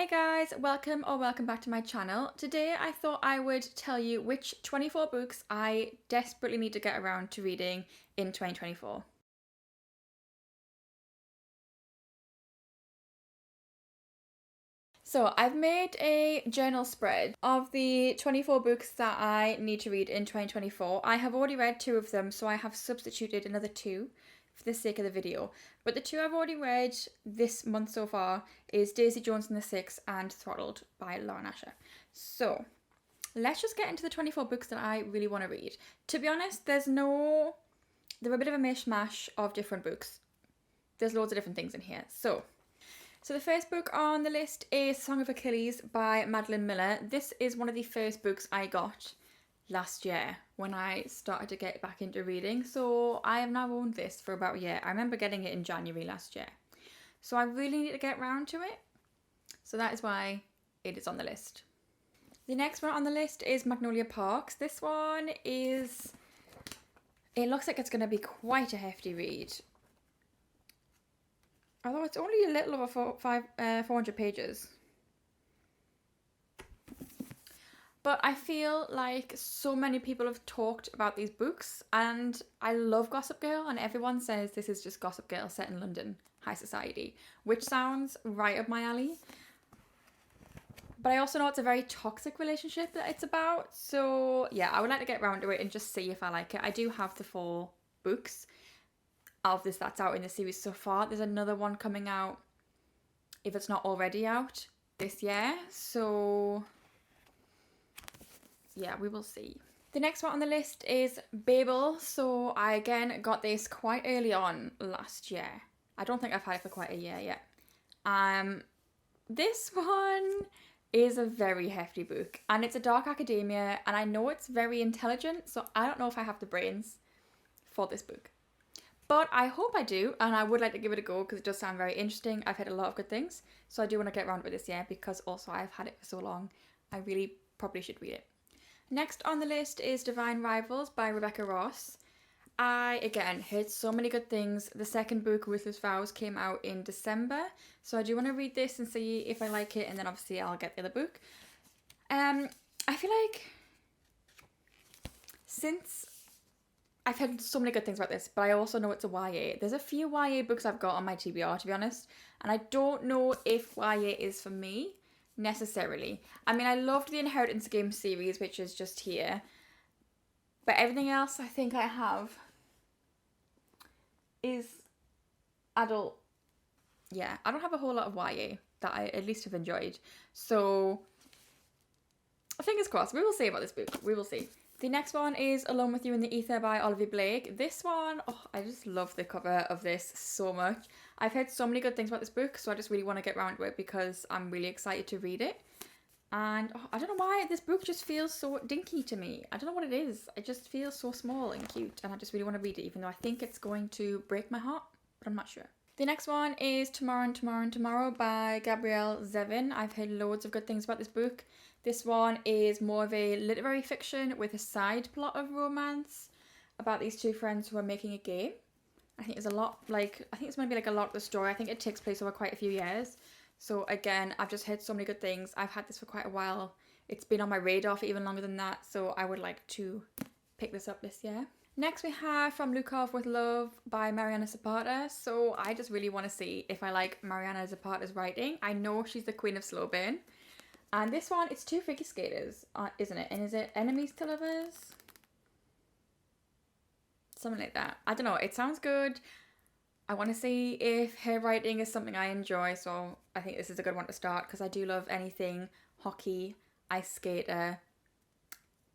Hey guys, welcome back to my channel. Today I thought I would tell you which 24 books I desperately need to get around to reading in 2024. So I've made a journal spread of the 24 books that I need to read in 2024. I have already read 2 of them, so I have substituted another 2 for the sake of the video. But the 2 I've already read this month so far is Daisy Jones and the Six and Throttled by Lauren Asher. So let's just get into the 24 books that I really want to read. To be honest, they're a bit of a mishmash of different books. There's loads of different things in here. So the first book on the list is Song of Achilles by Madeline Miller. This is one of the first books I got last year when I started to get back into reading. So I have now owned this for about a year. I remember getting it in January last year. So I really need to get round to it. So that is why it is on the list. The next one on the list is Magnolia Parks. This one it looks like it's going to be quite a hefty read. Although it's only a little over 400 pages. But I feel like so many people have talked about these books, and I love Gossip Girl, and everyone says this is just Gossip Girl set in London, high society, which sounds right up my alley. But I also know it's a very toxic relationship that it's about, so yeah, I would like to get around to it and just see if I like it. I do have the 4 books of this that's out in the series so far. There's another one coming out, if it's not already out, this year. So yeah, we will see. The next one on the list is Babel. So I again got this quite early on last year. I don't think I've had it for quite a year yet. This one is a very hefty book, and it's a dark academia, and I know it's very intelligent, so I don't know if I have the brains for this book. But I hope I do, and I would like to give it a go because it does sound very interesting. I've heard a lot of good things, so I do want to get around with this year because also I've had it for so long. I really probably should read it. Next on the list is Divine Rivals by Rebecca Ross. I, again, heard so many good things. The second book, Ruthless Vows, came out in December, so I do want to read this and see if I like it, and then obviously I'll get the other book. I feel like since I've heard so many good things about this, but I also know it's a YA. There's a few YA books I've got on my TBR, to be honest, and I don't know if YA is for me, necessarily. I mean, I loved the Inheritance Game series, which is just here, but everything else I think I have is adult. Yeah, I don't have a whole lot of YA that I at least have enjoyed, so fingers crossed. We will see about this book. We will see. The next one is Alone with You in the Ether by Olivia Blake. This one, I just love the cover of this so much. I've heard so many good things about this book, so I just really want to get around to it because I'm really excited to read it. And I don't know why this book just feels so dinky to me. I don't know what it is. It just feels so small and cute, and I just really want to read it, even though I think it's going to break my heart, but I'm not sure. The next one is Tomorrow and Tomorrow and Tomorrow by Gabrielle Zevin. I've heard loads of good things about this book. This one is more of a literary fiction with a side plot of romance about these 2 friends who are making a game. I think it's a lot like, I think it's going to be like a lot of the story. I think it takes place over quite a few years. So again, I've just heard so many good things. I've had this for quite a while. It's been on my radar for even longer than that. So I would like to pick this up this year. Next we have From Lukov with Love by Mariana Zapata. So I just really want to see if I like Mariana Zapata's writing. I know she's the queen of slow burn. And this one, it's 2 figure skaters, isn't it? And is it enemies to lovers? Something like that. I don't know. It sounds good. I want to see if her writing is something I enjoy. So I think this is a good one to start because I do love anything hockey, ice skater,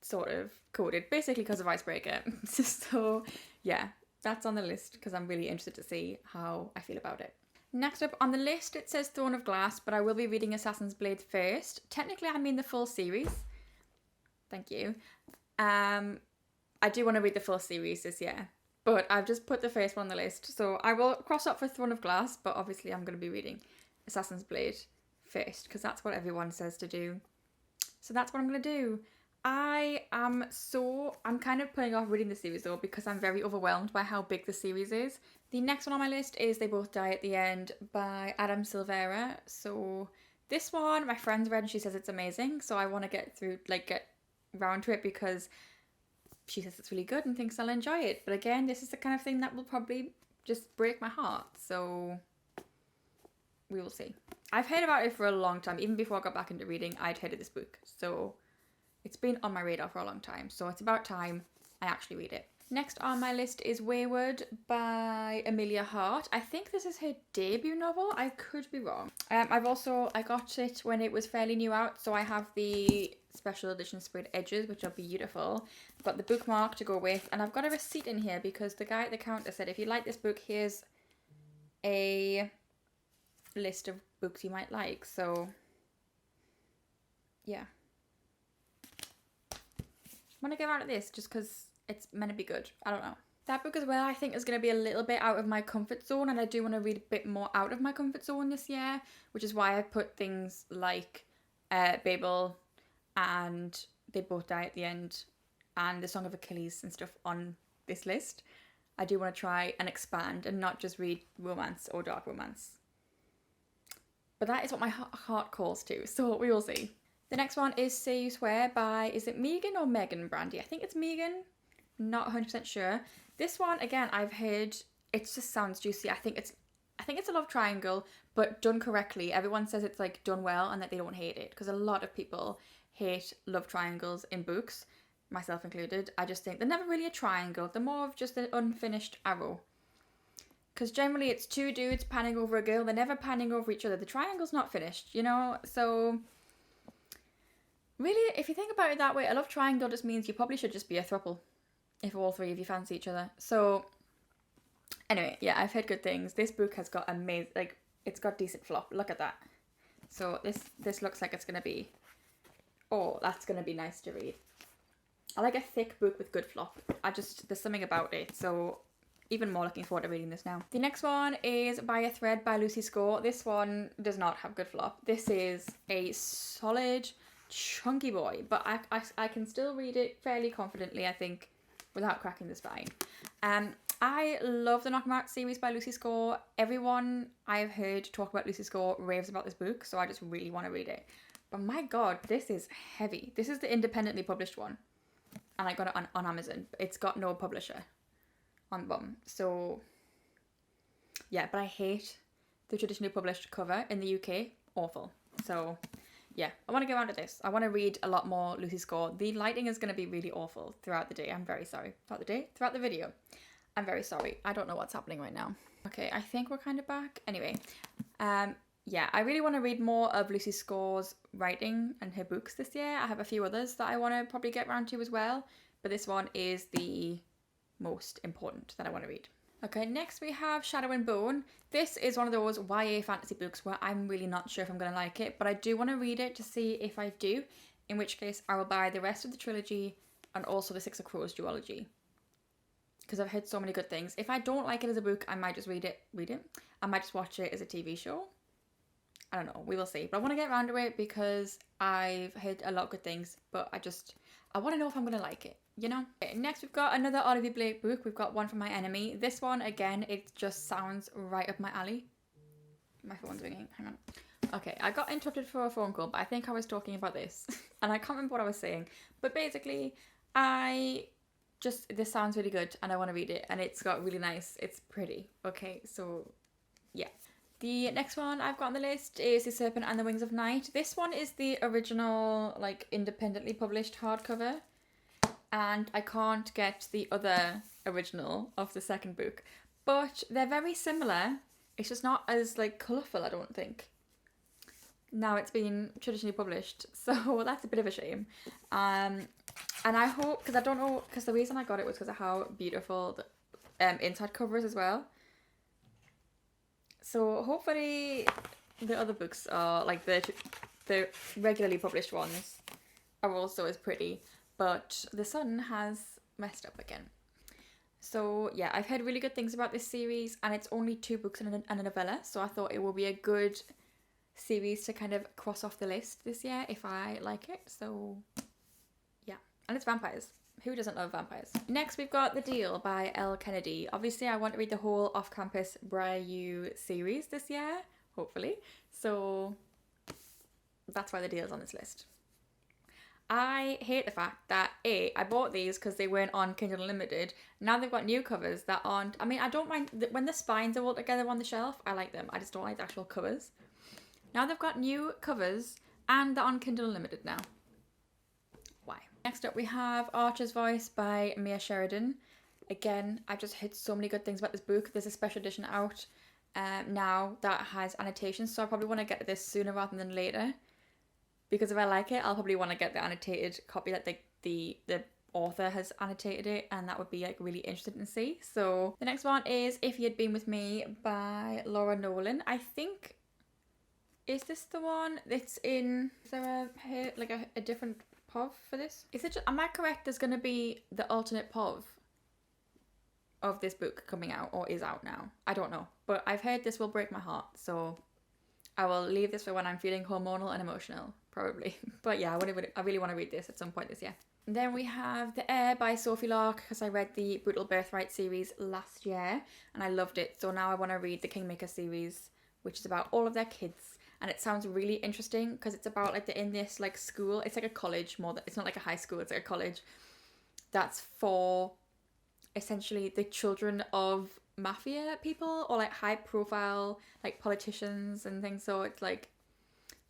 sort of coded. Basically because of Icebreaker. So yeah, that's on the list because I'm really interested to see how I feel about it. Next up on the list, it says Throne of Glass, but I will be reading Assassin's Blade first. Technically, I mean the full series. Thank you. I do want to read the full series this year, but I've just put the first one on the list. So I will cross up for Throne of Glass, but obviously I'm going to be reading Assassin's Blade first, because that's what everyone says to do. So that's what I'm going to do. I'm kind of putting off reading the series though because I'm very overwhelmed by how big the series is. The next one on my list is They Both Die at the End by Adam Silvera. So This one, my friend's read and she says it's amazing. So I want to get round to it because she says it's really good and thinks I'll enjoy it. But again, this is the kind of thing that will probably just break my heart. So we will see. I've heard about it for a long time. Even before I got back into reading, I'd heard of this book. So it's been on my radar for a long time. So it's about time I actually read it. Next on my list is Wayward by Amelia Hart. I think this is her debut novel. I could be wrong. I got it when it was fairly new out. So I have the special edition sprayed edges, which are beautiful. I've got the bookmark to go with. And I've got a receipt in here because the guy at the counter said, if you like this book, here's a list of books you might like. So yeah. I'm going to get out of this just because it's meant to be good. I don't know. That book as well, I think, is going to be a little bit out of my comfort zone, and I do want to read a bit more out of my comfort zone this year, which is why I put things like Babel and They Both Die at the End and The Song of Achilles and stuff on this list. I do want to try and expand and not just read romance or dark romance. But that is what my heart calls to, so we will see. The next one is Say You Swear by, is it Megan or Megan Brandy? I think it's Megan. Not 100% sure. This one, again, I've heard, it just sounds juicy. I think it's a love triangle, but done correctly. Everyone says it's like done well and that they don't hate it, because a lot of people hate love triangles in books, myself included. I just think they're never really a triangle. They're more of just an unfinished arrow. Because generally it's two dudes panning over a girl. They're never panning over each other. The triangle's not finished, you know? So really, if you think about it that way, a love triangle just means you probably should just be a throuple if all three of you fancy each other. So anyway, yeah, I've heard good things. This book has got amazing, like, it's got decent flop. Look at that. So this looks like it's going to be, oh, that's going to be nice to read. I like a thick book with good flop. There's something about it. So even more looking forward to reading this now. The next one is By a Thread by Lucy Score. This one does not have good flop. This is a solid, chunky boy, but I can still read it fairly confidently, I think, without cracking the spine. I love the Knock 'Em Out series by Lucy Score. Everyone I've heard talk about Lucy Score raves about this book, so I just really want to read it. But my god, this is heavy. This is the independently published one, and I got it on Amazon. It's got no publisher on the bottom. So yeah, but I hate the traditionally published cover in the UK. Awful. So yeah, I want to get around to this. I want to read a lot more Lucy Score. The lighting is going to be really awful throughout the day. I'm very sorry. Throughout the video. I'm very sorry. I don't know what's happening right now. Okay, I think we're kind of back. Anyway, yeah, I really want to read more of Lucy Score's writing and her books this year. I have a few others that I want to probably get around to as well, but this one is the most important that I want to read. Okay, next we have Shadow and Bone. This is one of those YA fantasy books where I'm really not sure if I'm going to like it, but I do want to read it to see if I do, in which case I will buy the rest of the trilogy and also the Six of Crows duology, because I've heard so many good things. If I don't like it as a book, I might just read it. I might just watch it as a TV show. I don't know, we will see. But I want to get around to it because I've heard a lot of good things, but I want to know if I'm going to like it, you know? Okay, next we've got another Olivia Blake book. We've got One for My Enemy. This one, again, it just sounds right up my alley. My phone's ringing, hang on. Okay, I got interrupted for a phone call, but I think I was talking about this. And I can't remember what I was saying. But basically, this sounds really good and I want to read it. And it's got really nice, it's pretty. Okay, so yeah. The next one I've got on the list is The Serpent and the Wings of Night. This one is the original, like, independently published hardcover. And I can't get the other original of the second book. But they're very similar. It's just not as, like, colourful, I don't think. Now it's been traditionally published. So that's a bit of a shame. And I hope, because I don't know, because the reason I got it was because of how beautiful the inside cover is as well. So hopefully the other books are, like, the regularly published ones are also as pretty, but the sun has messed up again. So yeah, I've heard really good things about this series, and it's only 2 books and a novella, so I thought it would be a good series to kind of cross off the list this year if I like it. So yeah, and it's vampires. Who doesn't love vampires? Next, we've got The Deal by Elle Kennedy. Obviously, I want to read the whole off-campus Briar U series this year, hopefully. So, that's why the deal's on this list. I hate the fact that I bought these because they weren't on Kindle Unlimited. Now they've got new covers that aren't. I mean, I don't mind when the spines are all together on the shelf. I like them. I just don't like the actual covers. Now they've got new covers and they're on Kindle Unlimited now. Why? Next up we have Archer's Voice by Mia Sheridan. Again, I've just heard so many good things about this book. There's a special edition out now that has annotations, so I probably want to get this sooner rather than later. Because if I like it, I'll probably want to get the annotated copy that the author has annotated it, and that would be like really interesting to see. So the next one is If You Had Been With Me by Laura Nolan. I think, is this the one that's in, is there a different POV for this? Is it just, am I correct, there's going to be the alternate POV of this book coming out, or is out now? I don't know, but I've heard this will break my heart, so I will leave this for when I'm feeling hormonal and emotional, probably. But yeah, I really want to read this at some point this year. And then we have The Heir by Sophie Lark, because I read the Brutal Birthright series last year and I loved it. So now I want to read the Kingmaker series, which is about all of their kids. And it sounds really interesting because it's about like they're in this like school. It's like a college more than, it's not like a high school, it's like a college that's for essentially the children of mafia people or like high profile like politicians and things. So it's like,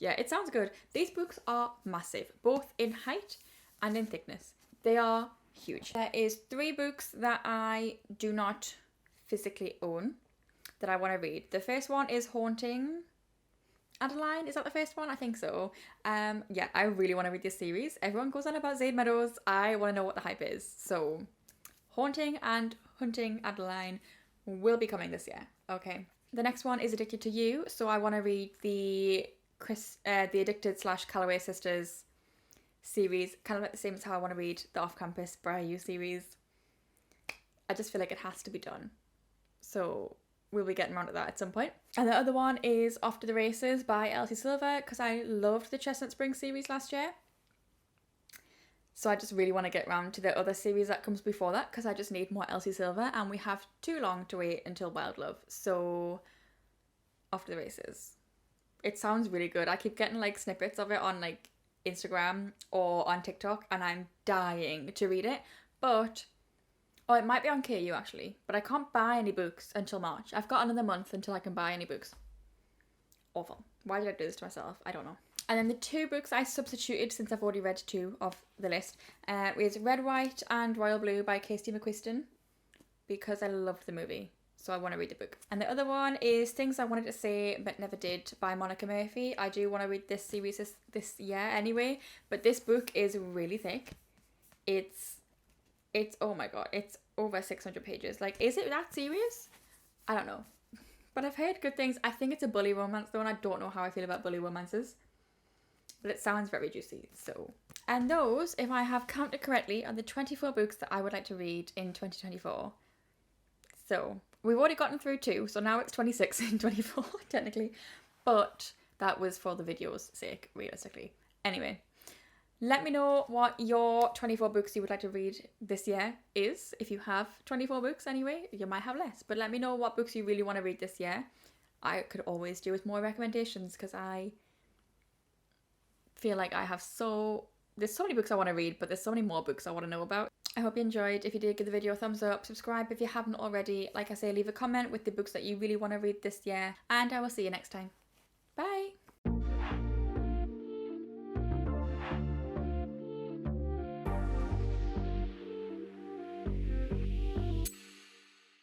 yeah, it sounds good. These books are massive, both in height and in thickness. They are huge. There is 3 books that I do not physically own that I want to read. The first one is Haunting Adeline. Is that the first one? I think so. Yeah, I really want to read this series. Everyone goes on about Zade Meadows. I want to know what the hype is. So Haunting and Hunting Adeline will be coming this year. Okay. The next one is Addicted to You. So I want to read the Addicted / Calloway Sisters series, kind of at the same as how I want to read the Off-Campus Briar U series. I just feel like it has to be done. So we'll be getting around to that at some point. And the other one is Off to the Races by Elsie Silver, because I loved the Chestnut Springs series last year. So I just really want to get around to the other series that comes before that, because I just need more Elsie Silver, and we have too long to wait until Wild Love. So Off to the Races. It sounds really good. I keep getting like snippets of it on like Instagram or on TikTok, and I'm dying to read it. But oh, it might be on KU actually, but I can't buy any books until March. I've got another month until I can buy any books. Awful. Why did I do this to myself? I don't know. And then the 2 books I substituted, since I've already read 2 of the list, is Red, White and Royal Blue by Kirsty McQuiston, because I love the movie. So I want to read the book. And the other one is Things I Wanted to Say But Never Did by Monica Murphy. I do want to read this series this year anyway, but this book is really thick. It's oh my god, it's over 600 pages. Like, is it that serious? I don't know. But I've heard good things. I think it's a bully romance though, and I don't know how I feel about bully romances. But it sounds very juicy, so. And those, if I have counted correctly, are the 24 books that I would like to read in 2024. So we've already gotten through 2, so now it's 26 and 24 technically. But that was for the video's sake, realistically. Anyway, let me know what your 24 books you would like to read this year is. If you have 24 books anyway, you might have less. But let me know what books you really want to read this year. I could always do with more recommendations, because I feel like there's so many books I want to read, but there's so many more books I want to know about. I hope you enjoyed. If you did, give the video a thumbs up, subscribe if you haven't already. Like I say, leave a comment with the books that you really want to read this year, and I will see you next time. Bye!